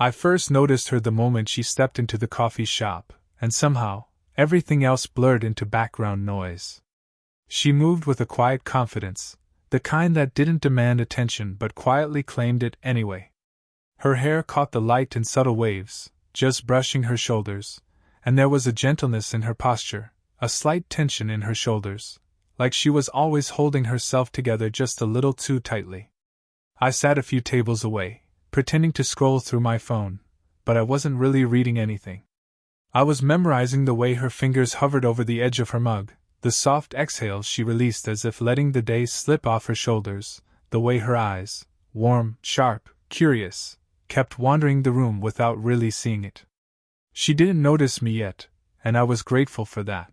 I first noticed her the moment she stepped into the coffee shop, and somehow, everything else blurred into background noise. She moved with a quiet confidence, the kind that didn't demand attention but quietly claimed it anyway. Her hair caught the light in subtle waves, just brushing her shoulders, and there was a gentleness in her posture, a slight tension in her shoulders, like she was always holding herself together just a little too tightly. I sat a few tables away, pretending to scroll through my phone, but I wasn't really reading anything. I was memorizing the way her fingers hovered over the edge of her mug, the soft exhales she released as if letting the day slip off her shoulders, the way her eyes, warm, sharp, curious, kept wandering the room without really seeing it. She didn't notice me yet, and I was grateful for that.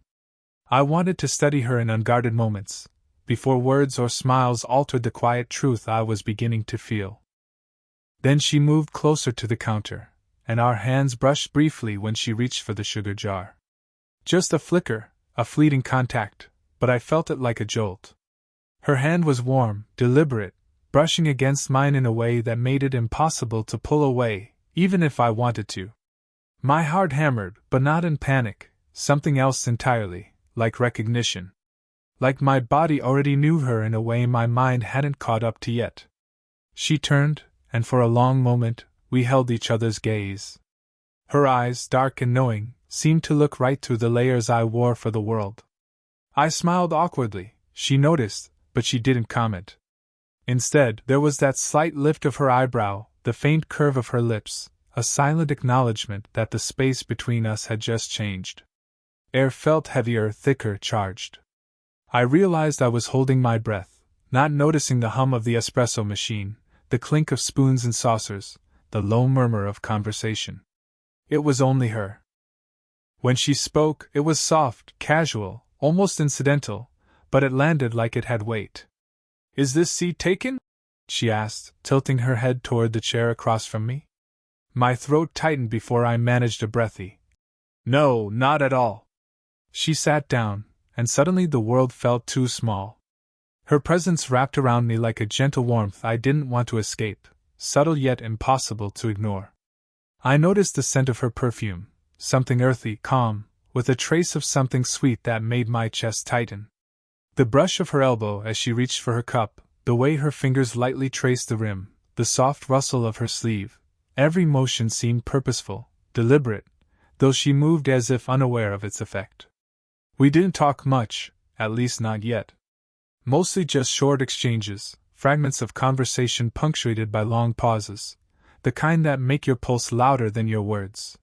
I wanted to study her in unguarded moments, before words or smiles altered the quiet truth I was beginning to feel. Then she moved closer to the counter, and our hands brushed briefly when she reached for the sugar jar. Just a flicker, a fleeting contact, but I felt it like a jolt. Her hand was warm, deliberate, brushing against mine in a way that made it impossible to pull away, even if I wanted to. My heart hammered, but not in panic, something else entirely, like recognition. Like my body already knew her in a way my mind hadn't caught up to yet. She turned, and for a long moment, we held each other's gaze. Her eyes, dark and knowing, seemed to look right through the layers I wore for the world. I smiled awkwardly. She noticed, but she didn't comment. Instead, there was that slight lift of her eyebrow, the faint curve of her lips, a silent acknowledgement that the space between us had just changed. Air felt heavier, thicker, charged. I realized I was holding my breath, not noticing the hum of the espresso machine, the clink of spoons and saucers, the low murmur of conversation. It was only her. When she spoke, it was soft, casual, almost incidental, but it landed like it had weight. "Is this seat taken?" she asked, tilting her head toward the chair across from me. My throat tightened before I managed a breathy. "No, not at all." She sat down, and suddenly the world felt too small. Her presence wrapped around me like a gentle warmth I didn't want to escape, subtle yet impossible to ignore. I noticed the scent of her perfume, something earthy, calm, with a trace of something sweet that made my chest tighten. The brush of her elbow as she reached for her cup, the way her fingers lightly traced the rim, the soft rustle of her sleeve, every motion seemed purposeful, deliberate, though she moved as if unaware of its effect. We didn't talk much, at least not yet. Mostly just short exchanges, fragments of conversation punctuated by long pauses, the kind that make your pulse louder than your words.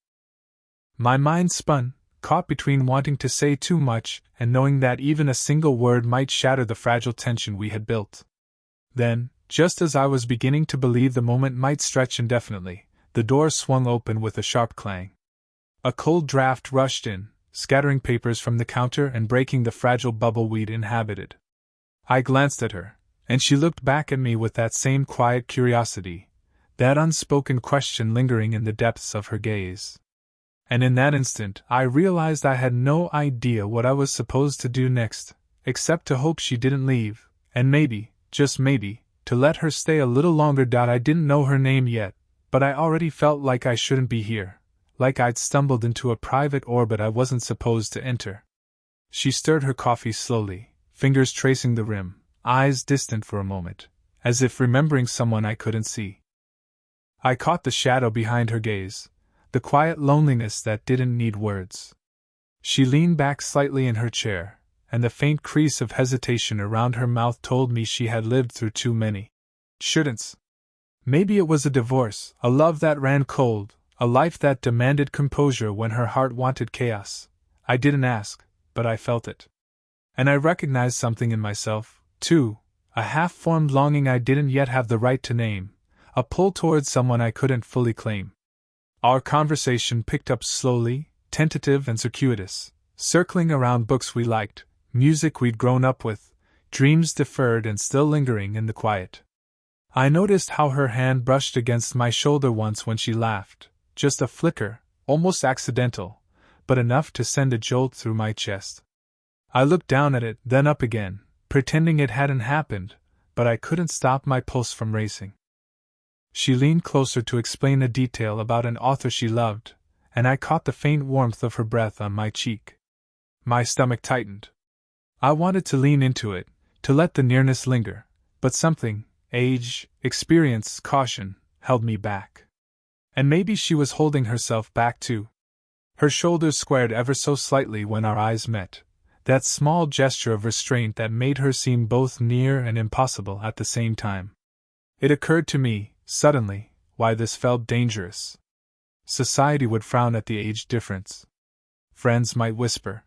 My mind spun, caught between wanting to say too much and knowing that even a single word might shatter the fragile tension we had built. Then, just as I was beginning to believe the moment might stretch indefinitely, the door swung open with a sharp clang. A cold draft rushed in, scattering papers from the counter and breaking the fragile bubble we'd inhabited. I glanced at her, and she looked back at me with that same quiet curiosity, that unspoken question lingering in the depths of her gaze. And in that instant, I realized I had no idea what I was supposed to do next, except to hope she didn't leave, and maybe, just maybe, to let her stay a little longer. I didn't know her name yet, but I already felt like I shouldn't be here, like I'd stumbled into a private orbit I wasn't supposed to enter. She stirred her coffee slowly, fingers tracing the rim, eyes distant for a moment, as if remembering someone I couldn't see. I caught the shadow behind her gaze, the quiet loneliness that didn't need words. She leaned back slightly in her chair, and the faint crease of hesitation around her mouth told me she had lived through too many shouldn'ts. Maybe it was a divorce, a love that ran cold, a life that demanded composure when her heart wanted chaos. I didn't ask, but I felt it. And I recognized something in myself, too, a half-formed longing I didn't yet have the right to name, a pull towards someone I couldn't fully claim. Our conversation picked up slowly, tentative and circuitous, circling around books we liked, music we'd grown up with, dreams deferred and still lingering in the quiet. I noticed how her hand brushed against my shoulder once when she laughed, just a flicker, almost accidental, but enough to send a jolt through my chest. I looked down at it, then up again, pretending it hadn't happened, but I couldn't stop my pulse from racing. She leaned closer to explain a detail about an author she loved, and I caught the faint warmth of her breath on my cheek. My stomach tightened. I wanted to lean into it, to let the nearness linger, but something, age, experience, caution, held me back. And maybe she was holding herself back too. Her shoulders squared ever so slightly when our eyes met, that small gesture of restraint that made her seem both near and impossible at the same time. It occurred to me, suddenly, why this felt dangerous. Society would frown at the age difference. Friends might whisper.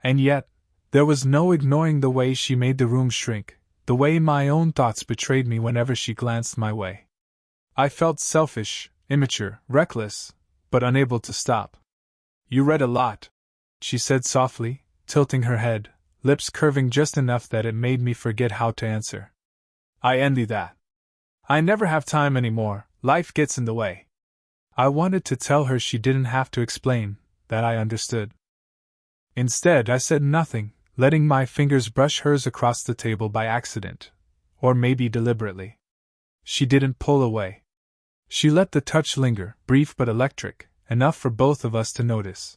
And yet, there was no ignoring the way she made the room shrink, the way my own thoughts betrayed me whenever she glanced my way. I felt selfish, immature, reckless, but unable to stop. "You read a lot," she said softly, tilting her head, lips curving just enough that it made me forget how to answer. "I envy that. I never have time anymore, life gets in the way." I wanted to tell her she didn't have to explain, that I understood. Instead, I said nothing, letting my fingers brush hers across the table by accident, or maybe deliberately. She didn't pull away. She let the touch linger, brief but electric, enough for both of us to notice.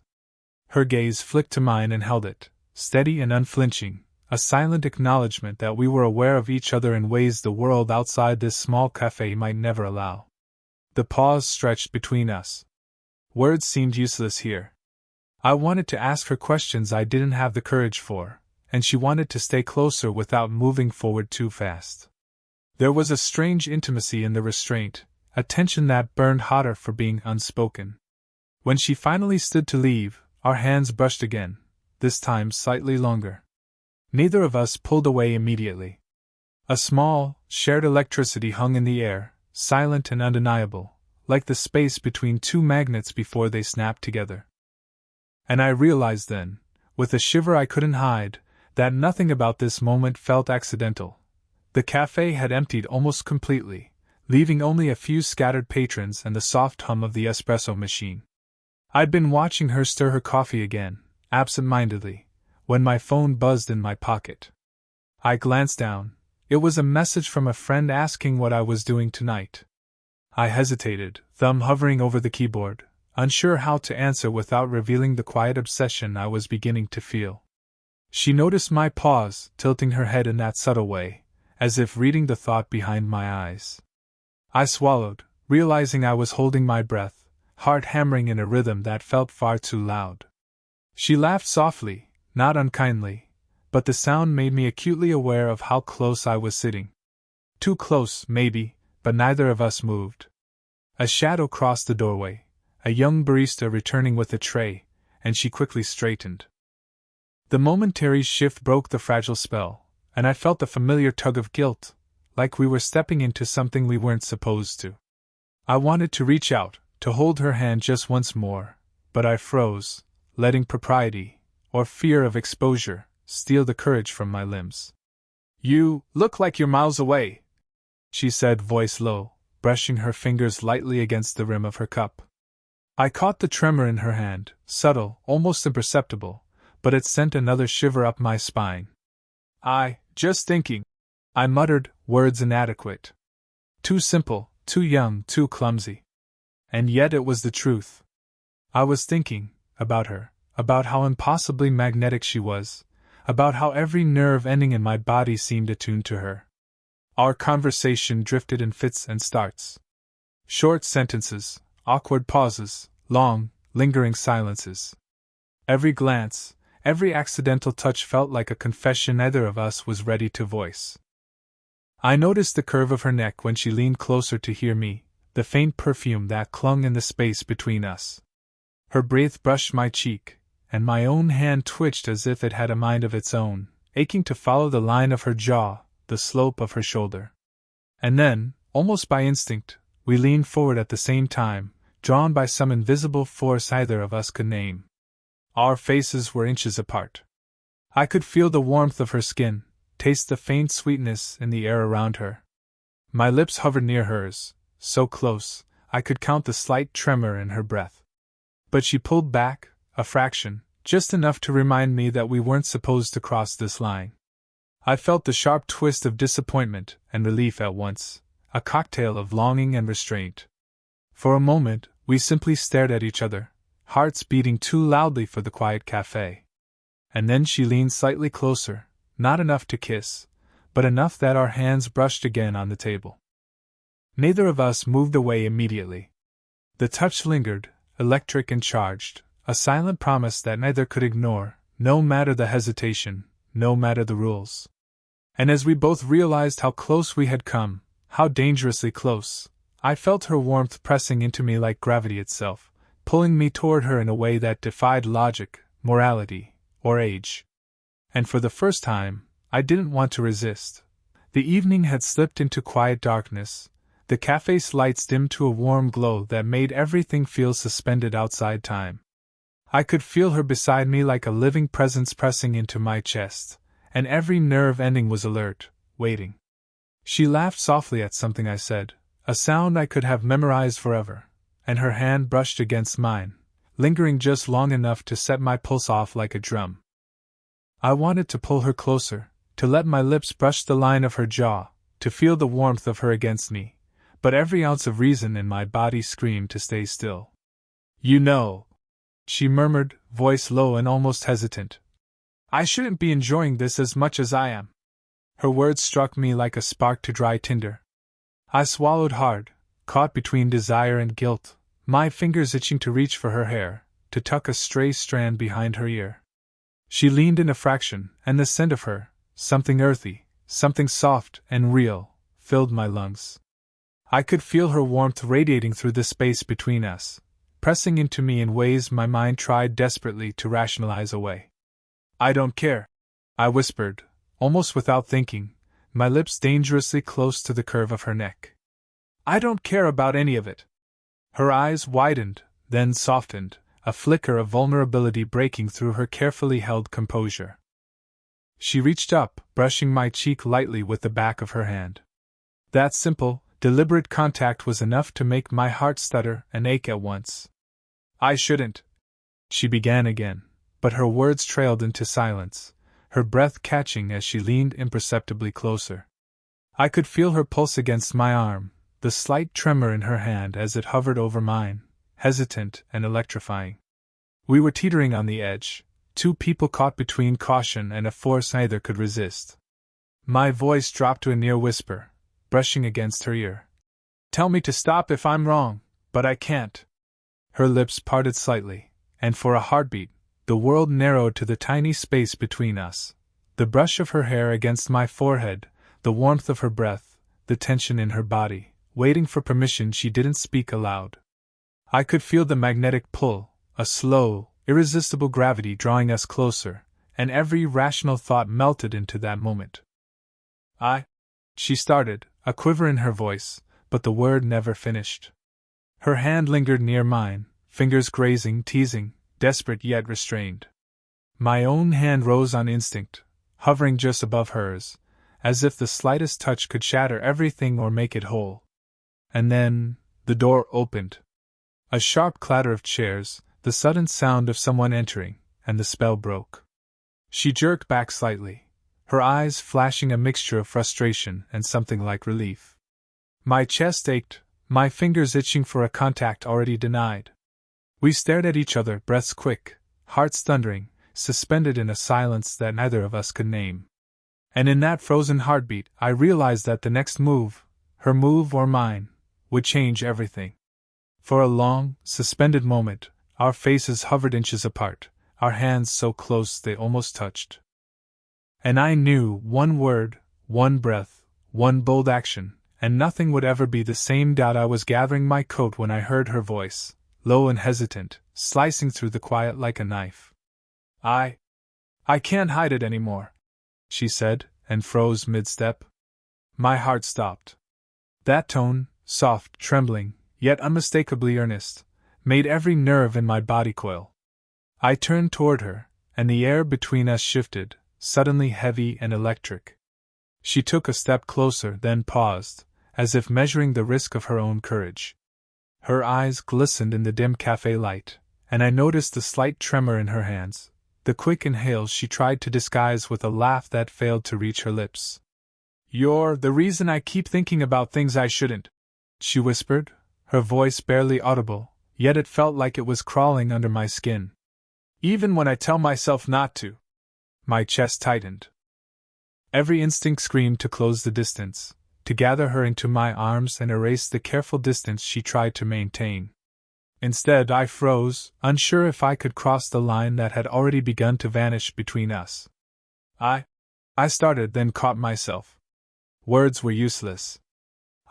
Her gaze flicked to mine and held it, steady and unflinching, a silent acknowledgement that we were aware of each other in ways the world outside this small cafe might never allow. The pause stretched between us. Words seemed useless here. I wanted to ask her questions I didn't have the courage for, and she wanted to stay closer without moving forward too fast. There was a strange intimacy in the restraint, a tension that burned hotter for being unspoken. When she finally stood to leave, our hands brushed again, this time slightly longer. Neither of us pulled away immediately. A small, shared electricity hung in the air, silent and undeniable, like the space between two magnets before they snapped together. And I realized then, with a shiver I couldn't hide, that nothing about this moment felt accidental. The cafe had emptied almost completely, leaving only a few scattered patrons and the soft hum of the espresso machine. I'd been watching her stir her coffee again, absent-mindedly, when my phone buzzed in my pocket. I glanced down. It was a message from a friend asking what I was doing tonight. I hesitated, thumb hovering over the keyboard, unsure how to answer without revealing the quiet obsession I was beginning to feel. She noticed my pause, tilting her head in that subtle way, as if reading the thought behind my eyes. I swallowed, realizing I was holding my breath, heart hammering in a rhythm that felt far too loud. She laughed softly, not unkindly, but the sound made me acutely aware of how close I was sitting. Too close, maybe, but neither of us moved. A shadow crossed the doorway, a young barista returning with a tray, and she quickly straightened. The momentary shift broke the fragile spell, and I felt the familiar tug of guilt, like we were stepping into something we weren't supposed to. I wanted to reach out, to hold her hand just once more, but I froze, letting propriety, or fear of exposure, steal the courage from my limbs. "You look like you're miles away," she said, voice low, brushing her fingers lightly against the rim of her cup. I caught the tremor in her hand, subtle, almost imperceptible, but it sent another shiver up my spine. Just thinking," I muttered, words inadequate. Too simple, too young, too clumsy. And yet it was the truth. I was thinking, about her, about how impossibly magnetic she was, about how every nerve ending in my body seemed attuned to her. Our conversation drifted in fits and starts. Short sentences, awkward pauses, long, lingering silences. Every glance, every accidental touch felt like a confession neither of us was ready to voice. I noticed the curve of her neck when she leaned closer to hear me, the faint perfume that clung in the space between us. Her breath brushed my cheek, and my own hand twitched as if it had a mind of its own, aching to follow the line of her jaw, the slope of her shoulder. And then, almost by instinct, we leaned forward at the same time, drawn by some invisible force either of us could name. Our faces were inches apart. I could feel the warmth of her skin, taste the faint sweetness in the air around her. My lips hovered near hers, so close, I could count the slight tremor in her breath. But she pulled back, a fraction, just enough to remind me that we weren't supposed to cross this line. I felt the sharp twist of disappointment and relief at once. a cocktail of longing and restraint. For a moment, we simply stared at each other, hearts beating too loudly for the quiet cafe. And then she leaned slightly closer, not enough to kiss, but enough that our hands brushed again on the table. Neither of us moved away immediately. The touch lingered, electric and charged, a silent promise that neither could ignore, no matter the hesitation, no matter the rules. And as we both realized how close we had come, how dangerously close, I felt her warmth pressing into me like gravity itself, pulling me toward her in a way that defied logic, morality, or age. And for the first time, I didn't want to resist. The evening had slipped into quiet darkness, the cafe's lights dimmed to a warm glow that made everything feel suspended outside time. I could feel her beside me like a living presence pressing into my chest, and every nerve ending was alert, waiting. She laughed softly at something I said, a sound I could have memorized forever, and her hand brushed against mine, lingering just long enough to set my pulse off like a drum. I wanted to pull her closer, to let my lips brush the line of her jaw, to feel the warmth of her against me, but every ounce of reason in my body screamed to stay still. "You know," she murmured, voice low and almost hesitant, "I shouldn't be enjoying this as much as I am." Her words struck me like a spark to dry tinder. I swallowed hard, caught between desire and guilt, my fingers itching to reach for her hair, to tuck a stray strand behind her ear. She leaned in a fraction, and the scent of her, something earthy, something soft and real, filled my lungs. I could feel her warmth radiating through the space between us, pressing into me in ways my mind tried desperately to rationalize away. "I don't care," I whispered, almost without thinking, my lips dangerously close to the curve of her neck. "I don't care about any of it." Her eyes widened, then softened, a flicker of vulnerability breaking through her carefully held composure. She reached up, brushing my cheek lightly with the back of her hand. That simple, deliberate contact was enough to make my heart stutter and ache at once. "I shouldn't," she began again, but her words trailed into silence, her breath catching as she leaned imperceptibly closer. I could feel her pulse against my arm, the slight tremor in her hand as it hovered over mine, hesitant and electrifying. We were teetering on the edge, two people caught between caution and a force neither could resist. My voice dropped to a near whisper, brushing against her ear. "Tell me to stop if I'm wrong, but I can't." Her lips parted slightly, and for a heartbeat, the world narrowed to the tiny space between us. The brush of her hair against my forehead, the warmth of her breath, the tension in her body, waiting for permission. She didn't speak aloud. I could feel the magnetic pull, a slow, irresistible gravity drawing us closer, and every rational thought melted into that moment. She started, a quiver in her voice, but the word never finished. Her hand lingered near mine, fingers grazing, teasing, desperate yet restrained. My own hand rose on instinct, hovering just above hers, as if the slightest touch could shatter everything or make it whole. And then, the door opened. A sharp clatter of chairs, the sudden sound of someone entering, and the spell broke. She jerked back slightly, her eyes flashing a mixture of frustration and something like relief. My chest ached, my fingers itching for a contact already denied. We stared at each other, breaths quick, hearts thundering, suspended in a silence that neither of us could name. And in that frozen heartbeat, I realized that the next move, her move or mine, would change everything. For a long, suspended moment, our faces hovered inches apart, our hands so close they almost touched. And I knew one word, one breath, one bold action, and nothing would ever be the same. I was gathering my coat when I heard her voice, low and hesitant, slicing through the quiet like a knife. I can't hide it anymore," she said, and froze mid-step. My heart stopped. That tone, soft, trembling, yet unmistakably earnest, made every nerve in my body coil. I turned toward her, and the air between us shifted, suddenly heavy and electric. She took a step closer, then paused, as if measuring the risk of her own courage. Her eyes glistened in the dim cafe light, and I noticed the slight tremor in her hands, the quick inhales she tried to disguise with a laugh that failed to reach her lips. You're the reason I keep thinking about things I shouldn't, she whispered, her voice barely audible, yet it felt like it was crawling under my skin. Even when I tell myself not to. My chest tightened. Every instinct screamed to close the distance, to gather her into my arms and erase the careful distance she tried to maintain. Instead, I froze, unsure if I could cross the line that had already begun to vanish between us. I started, then caught myself. Words were useless.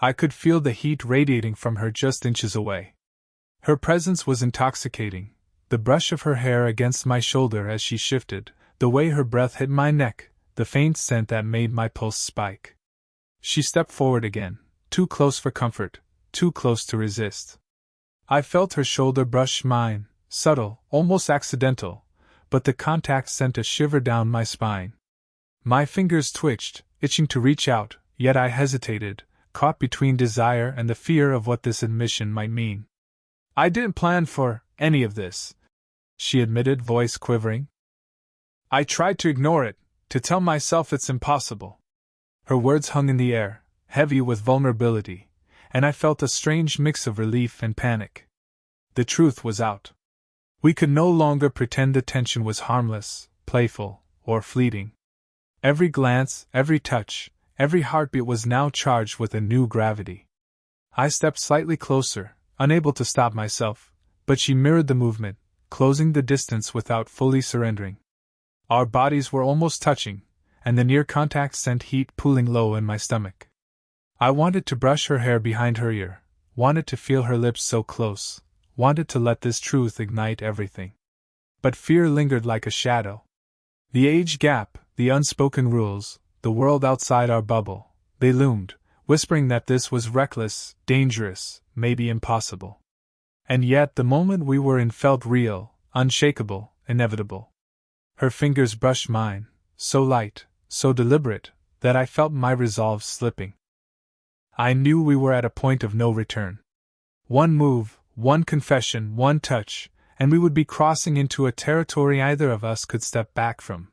I could feel the heat radiating from her just inches away. Her presence was intoxicating, the brush of her hair against my shoulder as she shifted, the way her breath hit my neck, the faint scent that made my pulse spike. She stepped forward again, too close for comfort, too close to resist. I felt her shoulder brush mine, subtle, almost accidental, but the contact sent a shiver down my spine. My fingers twitched, itching to reach out, yet I hesitated, caught between desire and the fear of what this admission might mean. I didn't plan for any of this, she admitted, voice quivering. I tried to ignore it, to tell myself it's impossible. Her words hung in the air, heavy with vulnerability, and I felt a strange mix of relief and panic. The truth was out. We could no longer pretend the tension was harmless, playful, or fleeting. Every glance, every touch, every heartbeat was now charged with a new gravity. I stepped slightly closer, unable to stop myself, but she mirrored the movement, closing the distance without fully surrendering. Our bodies were almost touching, and the near contact sent heat pooling low in my stomach. I wanted to brush her hair behind her ear, wanted to feel her lips so close, wanted to let this truth ignite everything. But fear lingered like a shadow. The age gap, the unspoken rules, the world outside our bubble, they loomed, whispering that this was reckless, dangerous, maybe impossible. And yet the moment we were in felt real, unshakable, inevitable. Her fingers brushed mine, so light, so deliberate, that I felt my resolve slipping. I knew we were at a point of no return. One move, one confession, one touch, and we would be crossing into a territory either of us could step back from.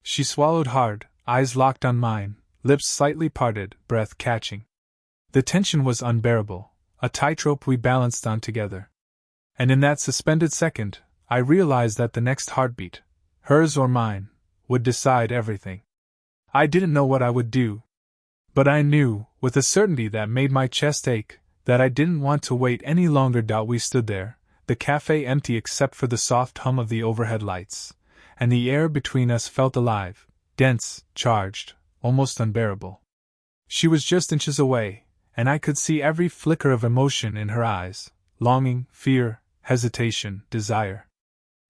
She swallowed hard, eyes locked on mine, lips slightly parted, breath catching. The tension was unbearable, a tightrope we balanced on together. And in that suspended second, I realized that the next heartbeat, hers or mine, would decide everything. I didn't know what I would do. But I knew, with a certainty that made my chest ache, that I didn't want to wait any longer. We stood there, the cafe empty except for the soft hum of the overhead lights, and the air between us felt alive, dense, charged, almost unbearable. She was just inches away, and I could see every flicker of emotion in her eyes, longing, fear, hesitation, desire.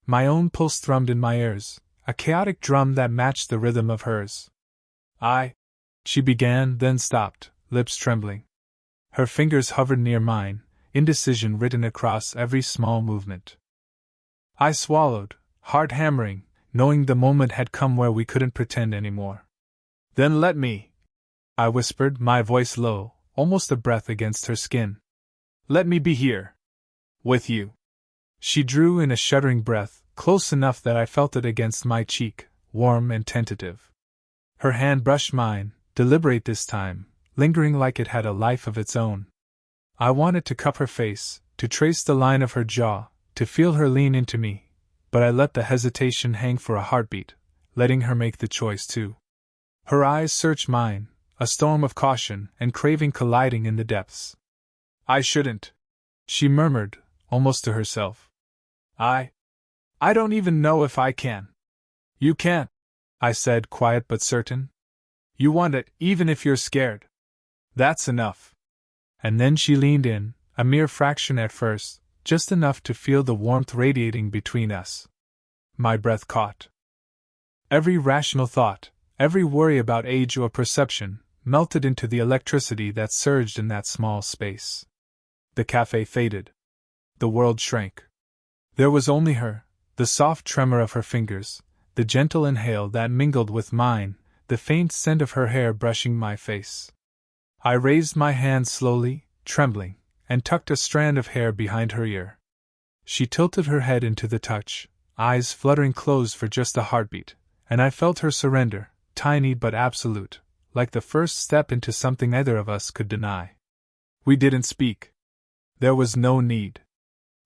My own pulse thrummed in my ears, a chaotic drum that matched the rhythm of hers. She began, then stopped, lips trembling. Her fingers hovered near mine, indecision written across every small movement. I swallowed, heart hammering, knowing the moment had come where we couldn't pretend anymore. Then let me, I whispered, my voice low, almost a breath against her skin. Let me be here. With you. She drew in a shuddering breath, close enough that I felt it against my cheek, warm and tentative. Her hand brushed mine, deliberate this time, lingering like it had a life of its own. I wanted to cup her face, to trace the line of her jaw, to feel her lean into me, but I let the hesitation hang for a heartbeat, letting her make the choice too. Her eyes searched mine, a storm of caution and craving colliding in the depths. I shouldn't, she murmured, almost to herself. I don't even know if I can. You can't, I said, quiet but certain. You want it, even if you're scared. That's enough. And then she leaned in, a mere fraction at first, just enough to feel the warmth radiating between us. My breath caught. Every rational thought, every worry about age or perception, melted into the electricity that surged in that small space. The cafe faded. The world shrank. There was only her, the soft tremor of her fingers, the gentle inhale that mingled with mine, the faint scent of her hair brushing my face. I raised my hand slowly, trembling, and tucked a strand of hair behind her ear. She tilted her head into the touch, eyes fluttering closed for just a heartbeat, and I felt her surrender, tiny but absolute, like the first step into something neither of us could deny. We didn't speak. There was no need.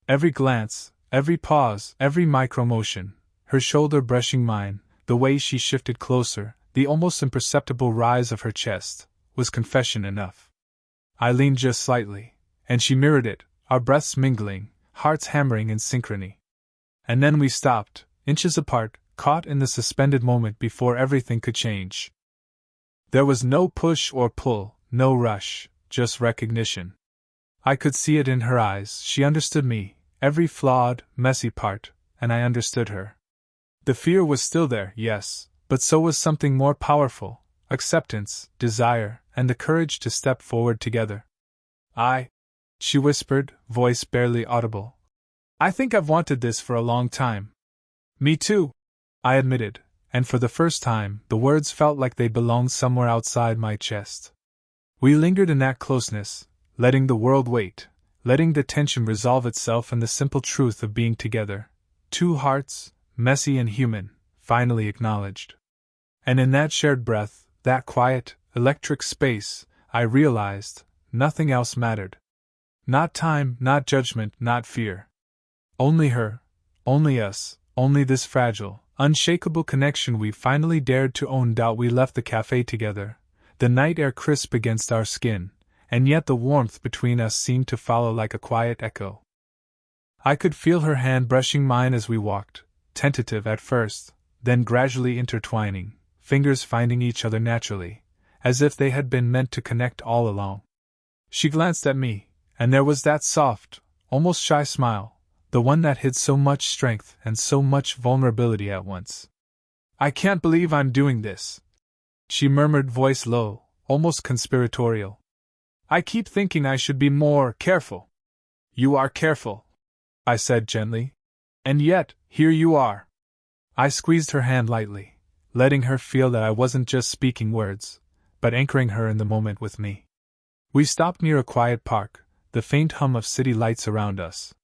Every glance, every pause, every micro-motion, her shoulder brushing mine, the way she shifted closer, the almost imperceptible rise of her chest, was confession enough. I leaned just slightly, and she mirrored it, our breaths mingling, hearts hammering in synchrony. And then we stopped, inches apart, caught in the suspended moment before everything could change. There was no push or pull, no rush, just recognition. I could see it in her eyes. She understood me, every flawed, messy part, and I understood her. The fear was still there, yes, but so was something more powerful: acceptance, desire, and the courage to step forward together. She whispered, voice barely audible. I think I've wanted this for a long time. Me too, I admitted, and for the first time, the words felt like they belonged somewhere outside my chest. We lingered in that closeness, letting the world wait, letting the tension resolve itself in the simple truth of being together. Two hearts, messy and human, finally acknowledged. And in that shared breath, that quiet, electric space, I realized nothing else mattered. Not time, not judgment, not fear. Only her, only us, only this fragile, unshakable connection we finally dared to own. We left the cafe together, the night air crisp against our skin, and yet the warmth between us seemed to follow like a quiet echo. I could feel her hand brushing mine as we walked, tentative at first, then gradually intertwining, fingers finding each other naturally, as if they had been meant to connect all along. She glanced at me, and there was that soft, almost shy smile, the one that hid so much strength and so much vulnerability at once. I can't believe I'm doing this, she murmured, voice low, almost conspiratorial. I keep thinking I should be more careful. You are careful, I said gently. And yet, here you are. I squeezed her hand lightly, letting her feel that I wasn't just speaking words, but anchoring her in the moment with me. We stopped near a quiet park, the faint hum of city lights around us.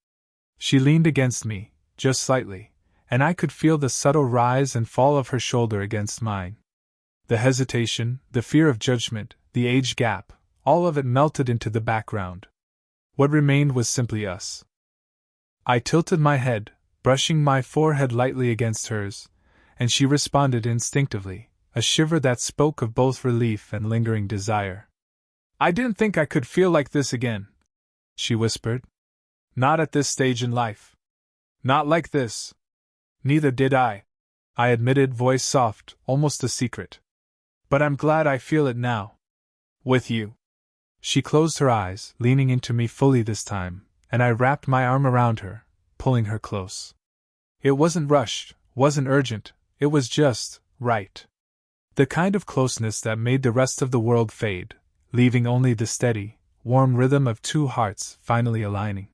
She leaned against me, just slightly, and I could feel the subtle rise and fall of her shoulder against mine. The hesitation, the fear of judgment, the age gap, all of it melted into the background. What remained was simply us. I tilted my head, brushing my forehead lightly against hers, and she responded instinctively, a shiver that spoke of both relief and lingering desire. I didn't think I could feel like this again, she whispered. Not at this stage in life. Not like this. Neither did I admitted, voice soft, almost a secret. But I'm glad I feel it now. With you. She closed her eyes, leaning into me fully this time, and I wrapped my arm around her, pulling her close. It wasn't rushed, wasn't urgent, it was just right. The kind of closeness that made the rest of the world fade, leaving only the steady, warm rhythm of two hearts finally aligning.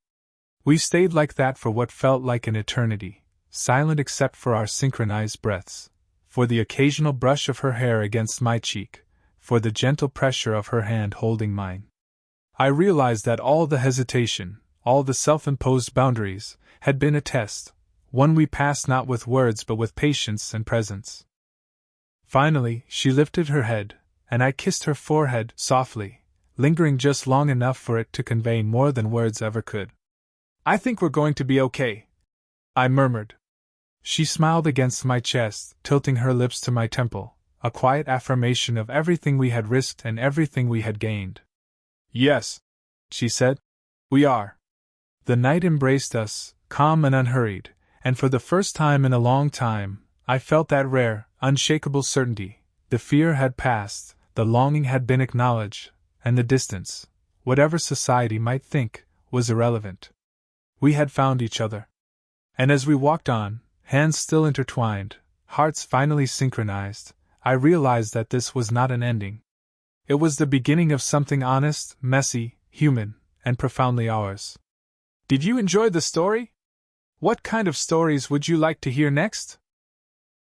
We stayed like that for what felt like an eternity, silent except for our synchronized breaths, for the occasional brush of her hair against my cheek, for the gentle pressure of her hand holding mine. I realized that all the hesitation, all the self-imposed boundaries, had been a test, one we passed not with words but with patience and presence. Finally, she lifted her head, and I kissed her forehead softly, lingering just long enough for it to convey more than words ever could. I think we're going to be okay, I murmured. She smiled against my chest, tilting her lips to my temple, a quiet affirmation of everything we had risked and everything we had gained. Yes, she said, we are. The night embraced us, calm and unhurried, and for the first time in a long time, I felt that rare, unshakable certainty. The fear had passed, the longing had been acknowledged, and the distance, whatever society might think, was irrelevant. We had found each other. And as we walked on, hands still intertwined, hearts finally synchronized, I realized that this was not an ending. It was the beginning of something honest, messy, human, and profoundly ours. Did you enjoy the story? What kind of stories would you like to hear next?